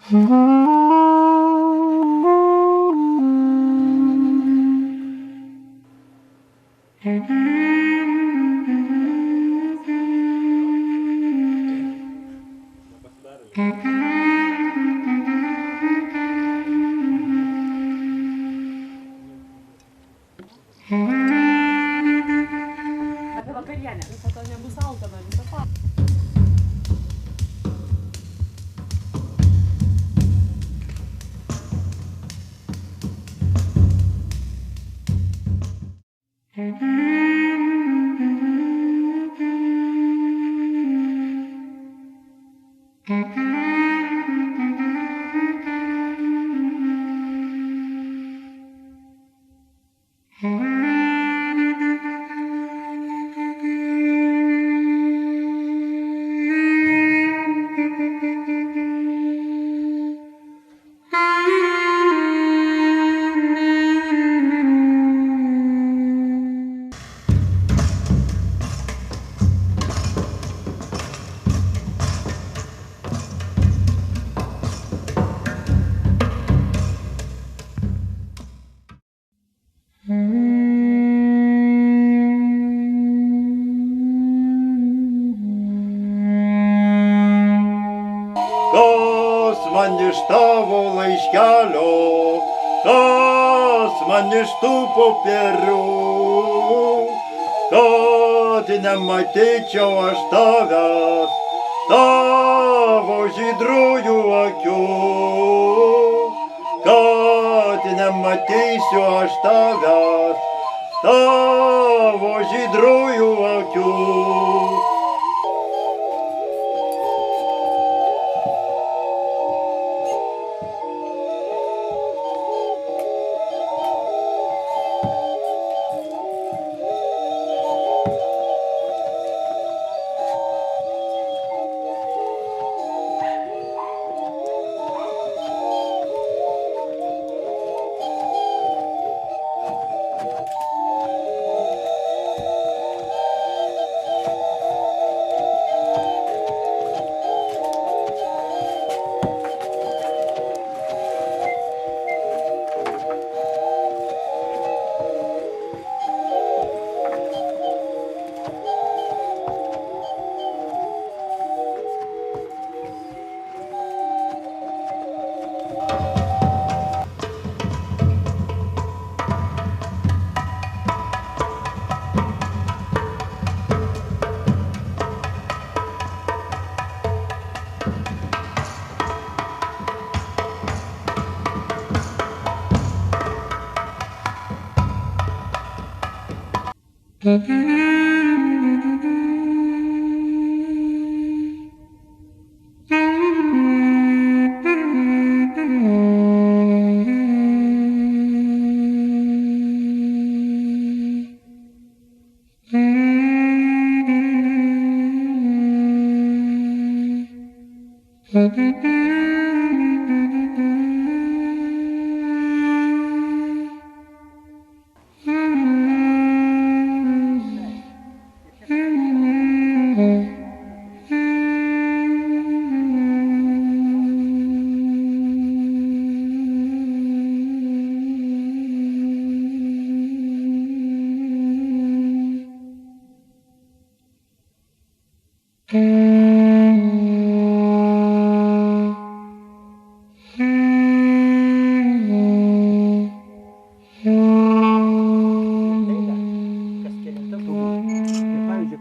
Apie vakarienę, po to nebus alkana visą parą. Kas man iš tavo laiškelio, kas man iš tų popierių, kad nematyčiau aš tavęs, tavo žydrųjų akių, kad nematysiu aš tavęs, tavo žydrųjų akių.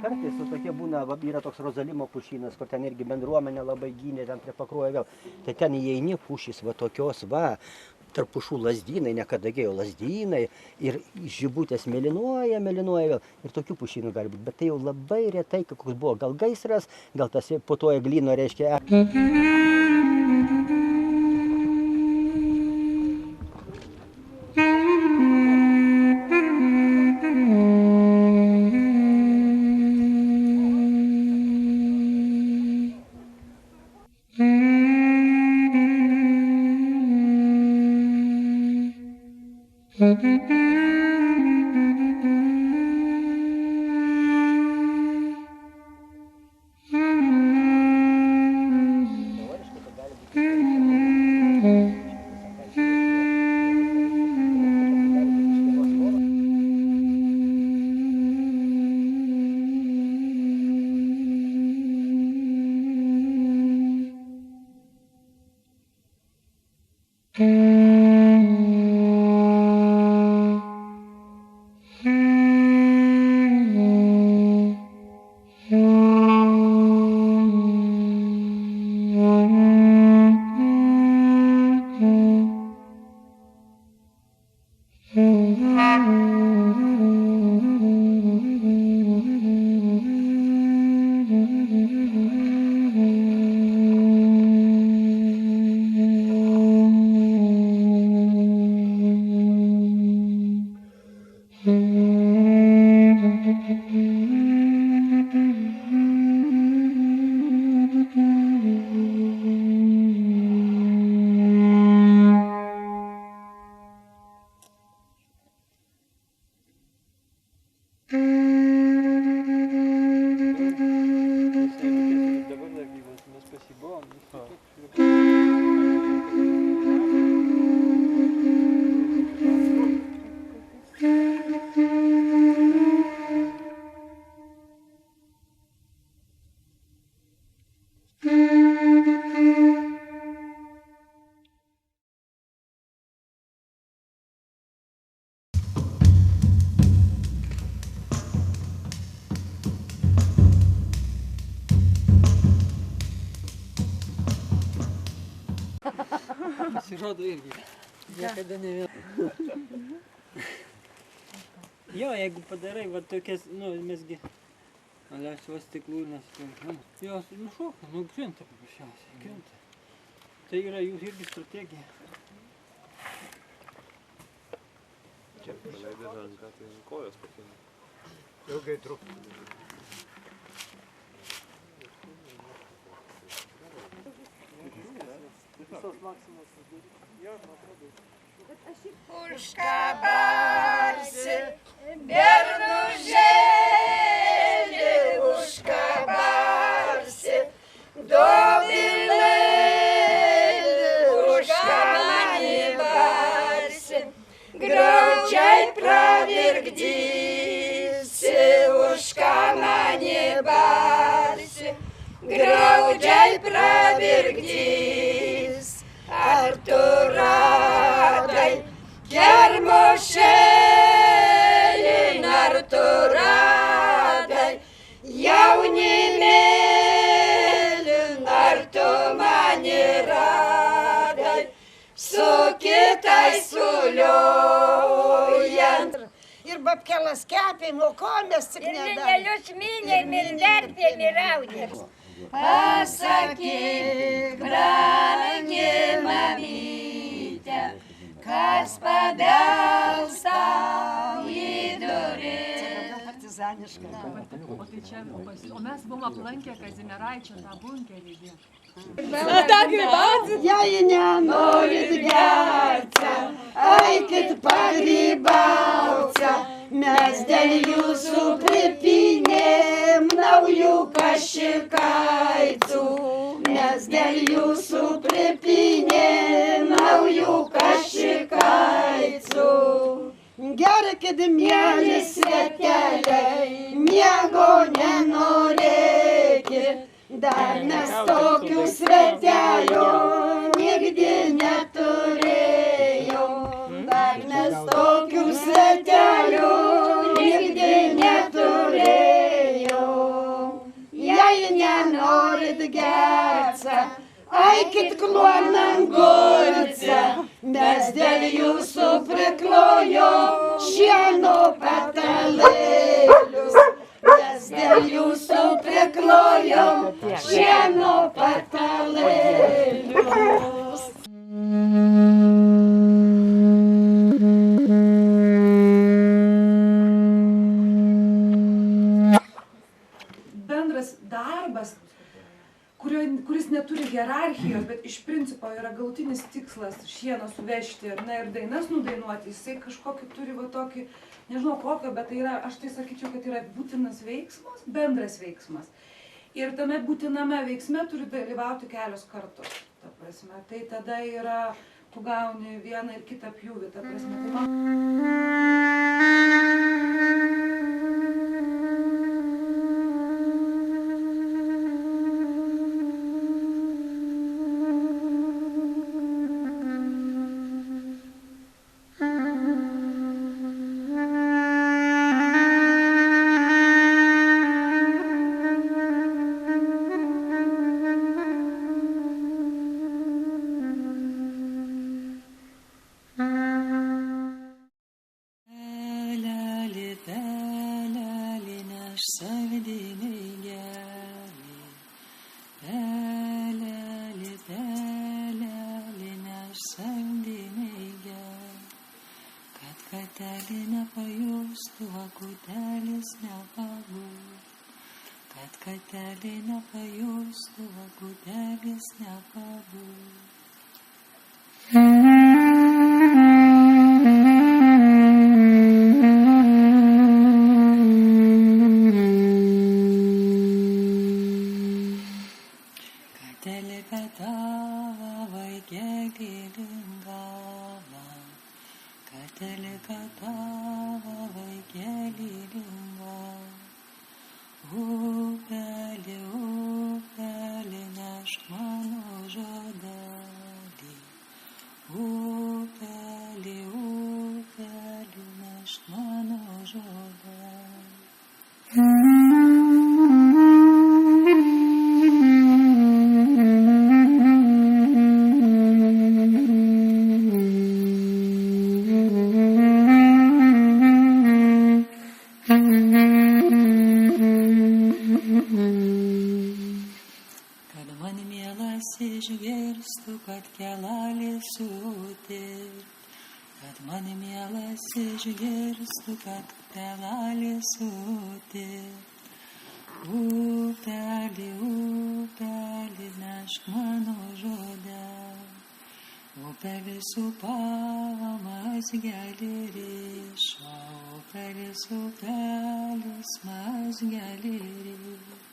Kartais tokie būna, yra toks Rozalimo pušynas, kur ten irgi bendruomenė labai gynė, ten prie pakruojo vėl. Tai ten įeini pušys, va tokios, va, tarp pušų lazdynai, nekadagėjo lazdynai ir žibutės mėlynuoja vėl. Ir tokių pušynų gali būti, bet tai jau labai retai, koks buvo, gal gaisras, gal tas po to eglyno reiškia. Teoriškai tai gali būti Pasirodo irgi. Niekada ne vėl. Jo, jeigu padarai, va tokias, nu, mesgi laisvas stiklūnas, jos nušoka, nu, krenta paprasčiausiai, krenta. Tai yra jų irgi strategija. Čia paleidai ranką, tai kojos pakina. Ilgai trukti. Užkabarsi, bernužėlį, užkabarsi, dobilėlį, užkamanį barsi, graudžiai pravirkdysi, užkamanį barsi, graudžiai pravirkdys. Ar tu radai kermošėlį, ar tu radai jaunimėlį, ar tu mane radai su kitais suliojant. Ir babkelas kepėm, o ko mes tik nedarėm. Ir minelius minėm, ir vertėm, ir audėm. Pasakyk, brangi mamyte, kas pabels tau į duris. Partizaniška. O tai čia, o mes buvom aplankę Kazimieraičio tą bunkerį. Jei nenorit gerti, eikit pagrybauti, mes dėl jūsų pripynėm naujų kašikaitų. Mes dėl jūsų pripynėm naujų kašikaitų. Gerkit, mieli sveteliai, miego nenorėkit. Dar mes tokių svetelių nigdy neturėjom. Dar mes tokių svetelių nigdy neturėjom. Jei nenorit gerti, eikit kluonan gulti. Mes dėl jūsų priklojom šieno patalėlius. Mes dėl jūsų priklojom šieno patalėlius. Bendras darbas, kuris neturi hierarchijos, bet iš principo yra galutinis tikslas šieną suvežti ir dainas nudainuoti, jisai kažkokį turi va tokį, nežinau kokio, bet tai yra, aš tai sakyčiau, kad yra būtinas veiksmas, bendras veiksmas. Ir tame būtiname veiksme turi dalyvauti kelios kartos, ta prasme. Tai tada yra, tu gauni vieną ir kitą pjūvį, ta prasme. Tai man... Katelė nepajustų, akutelis nepabūtų. Kad katelė nepajustų, akutelis nepabūtų. Katelė katava, vaikėlį lingava. Katelė katava, vaikėlį lingava. Upelį, upelį, nešk mano žodelį. Upelį, upelį, nešk mano žodelį. kad kelalis sūtir, kad man mielas išgirstų, kad kelalis sūtir. Upelį, upelį, nešk mano žodę, upelis upamas gali riša, upelis, upelis, mas gali riša.